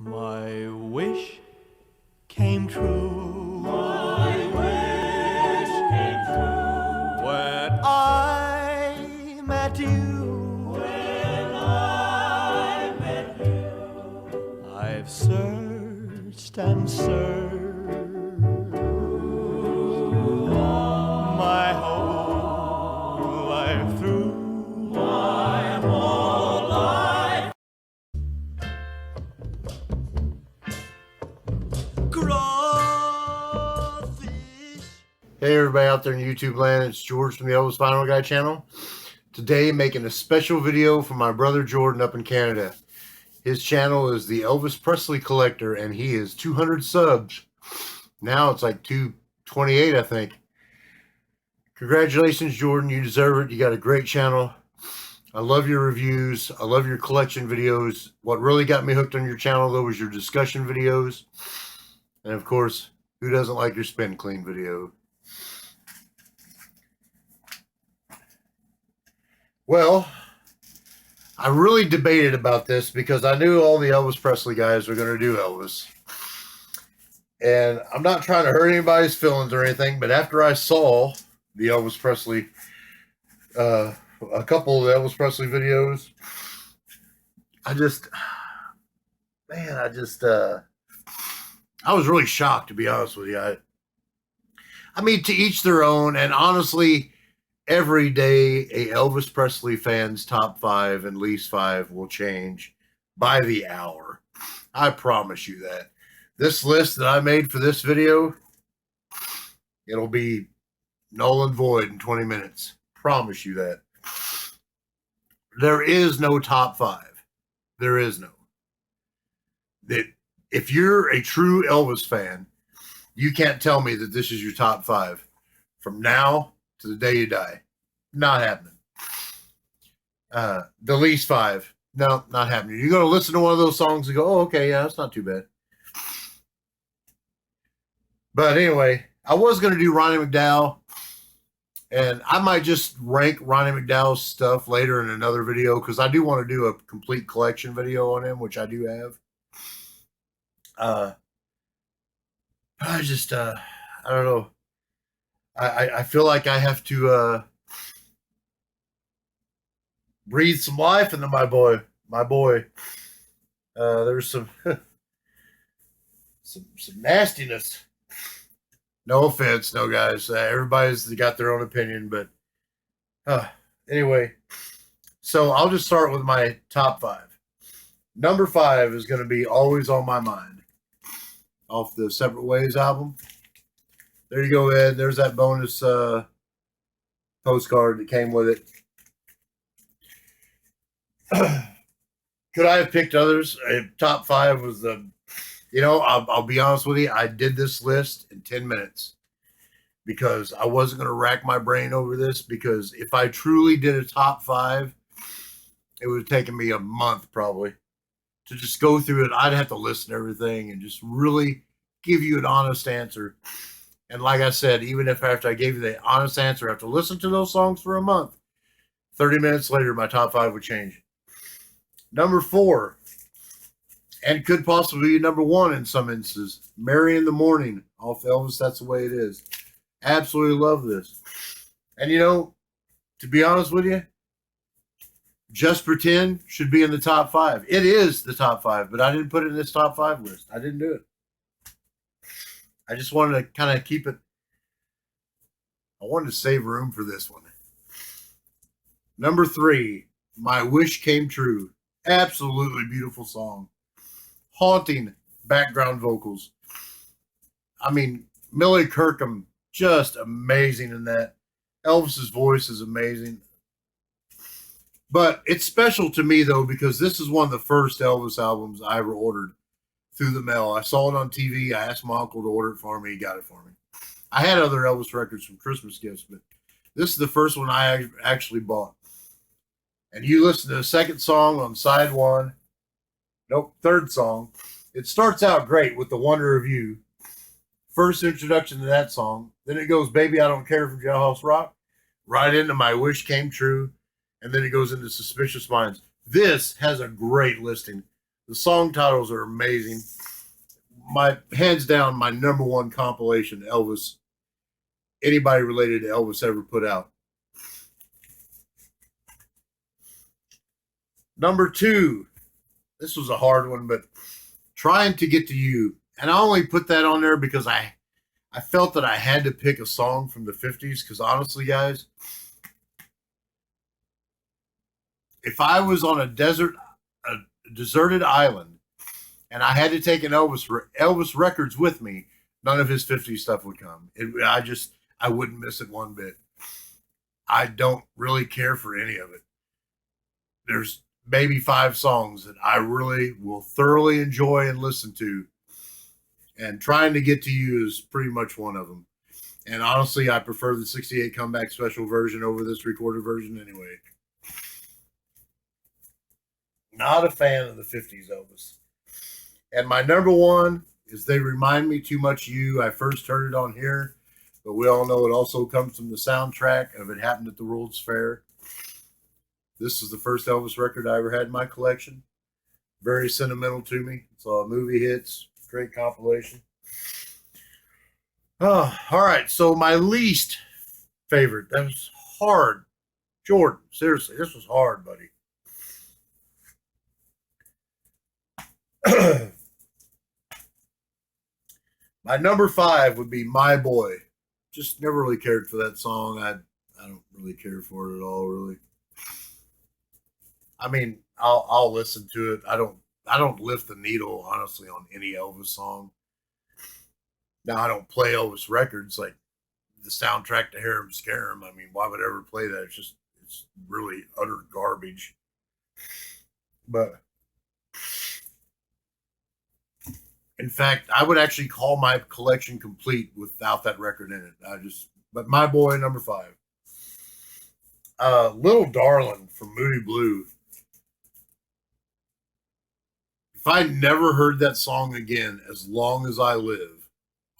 My wish came true. My wish came true. When I met you. When I met you. I've searched and searched my whole life through. My whole life. Hey everybody out there in YouTube land, it's George from the Elvis Vinyl Guy channel. Today making a special video for my brother Jordan up in Canada. His channel is the Elvis Presley Collector and he is 200 subs. Now it's like 228 I think. Congratulations Jordan, you deserve it. You got a great channel. I love your reviews. I love your collection videos. What really got me hooked on your channel though was your discussion videos. And of course, who doesn't like your spin clean video? Well, I really debated about this because I knew all the Elvis Presley guys were going to do Elvis. And I'm not trying to hurt anybody's feelings or anything, but after I saw the Elvis Presley, a couple of the Elvis Presley videos, I was really shocked, to be honest with you. I mean, to each their own, and honestly, every day a Elvis Presley fan's top 5 and least 5 will change by the hour. I promise you that. This list that I made for this video, it'll be null and void in 20 minutes. Promise you that. There is no top 5. There is no. That if you're a true Elvis fan, you can't tell me that this is your top 5 from now to the day you die. Not happening. The least 5. No, not happening. You're going to listen to one of those songs and go, oh, okay, yeah, that's not too bad. But anyway, I was going to do Ronnie McDowell, and I might just rank Ronnie McDowell's stuff later in another video because I do want to do a complete collection video on him, which I do have. I don't know. I feel like I have to breathe some life into my boy. There's some some nastiness. No offense, no guys. Everybody's got their own opinion, but anyway. So I'll just start with my top 5. Number 5 is going to be Always on My Mind off the Separate Ways album. There you go, Ed. There's that bonus postcard that came with it. Could I have picked others? Top 5 was the, I'll be honest with you. I did this list in 10 minutes because I wasn't going to rack my brain over this, because if I truly did a top 5, it would have taken me a month probably to just go through it. I'd have to listen to everything and just really give you an honest answer. And like I said, even if after I gave you the honest answer, I have to listen to those songs for a month, 30 minutes later, my top 5 would change. Number 4, and could possibly be number 1 in some instances, Mary in the Morning off Elvis, That's the Way It Is. Absolutely love this. And to be honest with you, Just Pretend should be in the top 5. It is the top 5, but I didn't put it in this top 5 list. I didn't do it. I just wanted to kind of keep it. I wanted to save room for this one. Number 3, My Wish Came True. Absolutely beautiful song. Haunting background vocals. I mean, Millie Kirkham, just amazing in that. Elvis's voice is amazing. But it's special to me, though, because this is one of the first Elvis albums I ever ordered through the mail. I saw it on TV. I asked my uncle to order it for me. He got it for me. I had other Elvis records from Christmas gifts, but this is the first one I actually bought. And you listen to the second song on side 1. Nope, third song. It starts out great with The Wonder of You. First introduction to that song. Then it goes Baby I Don't Care from Jailhouse Rock. Right into My Wish Came True. And then it goes into Suspicious Minds. This has a great listing The song titles are amazing. My hands down, my number one compilation Elvis, anybody related to Elvis ever put out. Number 2, this was a hard one, but Trying to Get to You. And I only put that on there because I felt that I had to pick a song from the 50s because honestly, guys, if I was on a deserted island and I had to take an Elvis records with me, none of his 50s stuff would come. I wouldn't miss it one bit. I don't really care for any of it. There's maybe 5 songs that I really will thoroughly enjoy and listen to. And Trying to Get to You is pretty much one of them. And honestly, I prefer the 68 comeback special version over this recorded version anyway. Not a fan of the 50s Elvis. And my number 1 is They Remind Me Too Much of You. I first heard it on here, but we all know it also comes from the soundtrack of It Happened at the World's Fair. This is the first Elvis record I ever had in my collection. Very sentimental to me. It's all movie hits. Great compilation. Oh, all right. So my least favorite. That was hard. Jordan, seriously, this was hard, buddy. My number 5 would be My Boy. Just never really cared for that song. I don't really care for it at all, really. I mean, I'll listen to it. I don't lift the needle, honestly, on any Elvis song. Now, I don't play Elvis records like the soundtrack to Hear 'Em Scare 'Em. I mean, why would I ever play that? It's really utter garbage. But in fact, I would actually call my collection complete without that record in it. But My Boy, number 5. Little Darling from Moody Blue. If I never heard that song again as long as I live,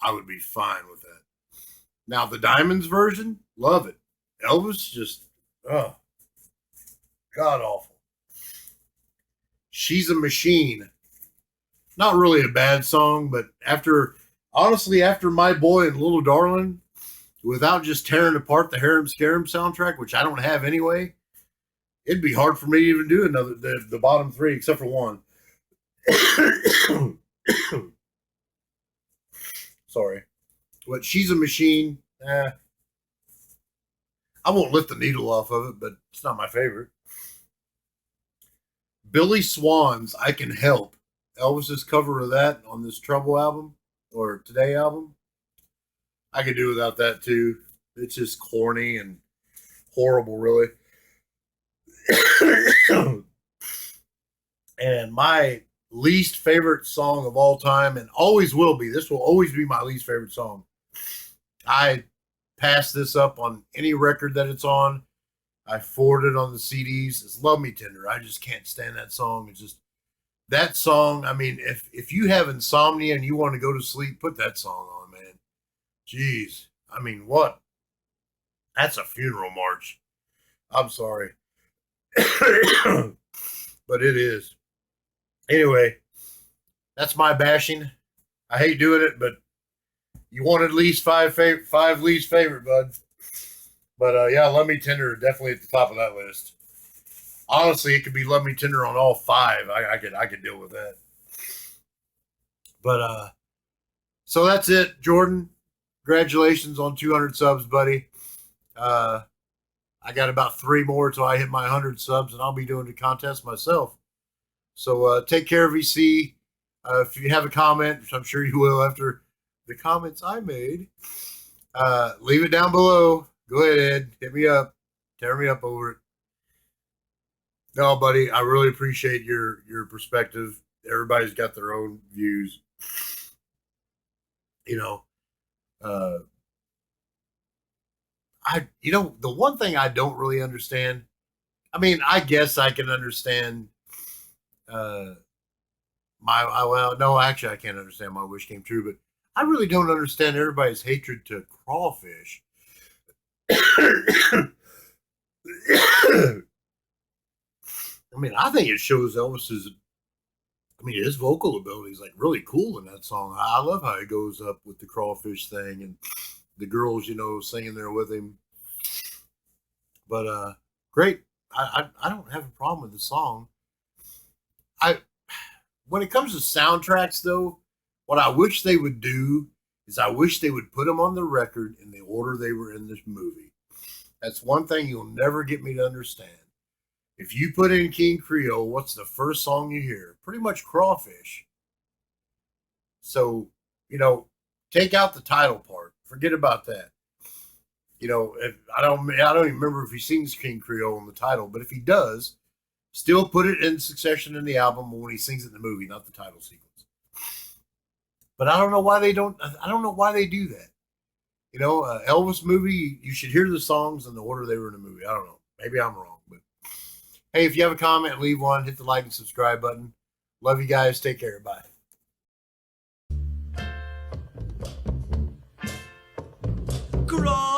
I would be fine with that. Now, the Diamonds version, love it. Elvis, just, god awful. She's a Machine. Not really a bad song, but after My Boy and Little Darling, without just tearing apart the Hear 'Em Scare 'Em soundtrack, which I don't have anyway, it'd be hard for me to even do the bottom 3, except for one. Sorry. But She's a Machine. I won't lift the needle off of it, but it's not my favorite. Billy Swan's I Can Help. Elvis's cover of that on this Trouble album or Today album. I could do without that too. It's just corny and horrible, really. And my least favorite song of all time, and always will be, this will always be my least favorite song. I pass this up on any record that it's on. I forward it on the CDs. It's Love Me Tender. I just can't stand that song. It's just that song. I mean, if you have insomnia and you want to go to sleep, put that song on, man. Jeez. I mean, what? That's a funeral march. I'm sorry. But it is. Anyway, that's my bashing. I hate doing it, but you wanted at least five least favorite, bud. But yeah, Love Me Tender definitely at the top of that list. Honestly, it could be Love Me Tender on all 5. I could deal with that. But so that's it, Jordan. Congratulations on 200 subs, buddy. I got about 3 more till I hit my 100 subs, and I'll be doing the contest myself. So take care, VC. If you have a comment, which I'm sure you will after the comments I made, leave it down below. Go ahead, Ed. Hit me up. Tear me up over it. No, buddy, I really appreciate your perspective. Everybody's got their own views. You know, the one thing I don't really understand, I mean, I guess I can understand actually I can't understand My Wish Came True, but I really don't understand everybody's hatred to crawfish. I mean, I think it shows Elvis's mean, his vocal ability is like really cool in that song. I love how he goes up with the crawfish thing and the girls, singing there with him. But great. I don't have a problem with the song. I When it comes to soundtracks though, what I wish they would do is I wish they would put them on the record in the order they were in this movie. That's one thing you'll never get me to understand. If you put in King Creole, what's the first song you hear? Pretty much Crawfish. So, take out the title part. Forget about that. I don't even remember if he sings King Creole in the title, but if he does, still put it in succession in the album when he sings it in the movie, not the title sequence. But I don't know why they don't. I don't know why they do that. Elvis movie, you should hear the songs in the order they were in the movie. I don't know. Maybe I'm wrong, but hey, if you have a comment, leave one. Hit the like and subscribe button. Love you guys. Take care. Bye. Cry.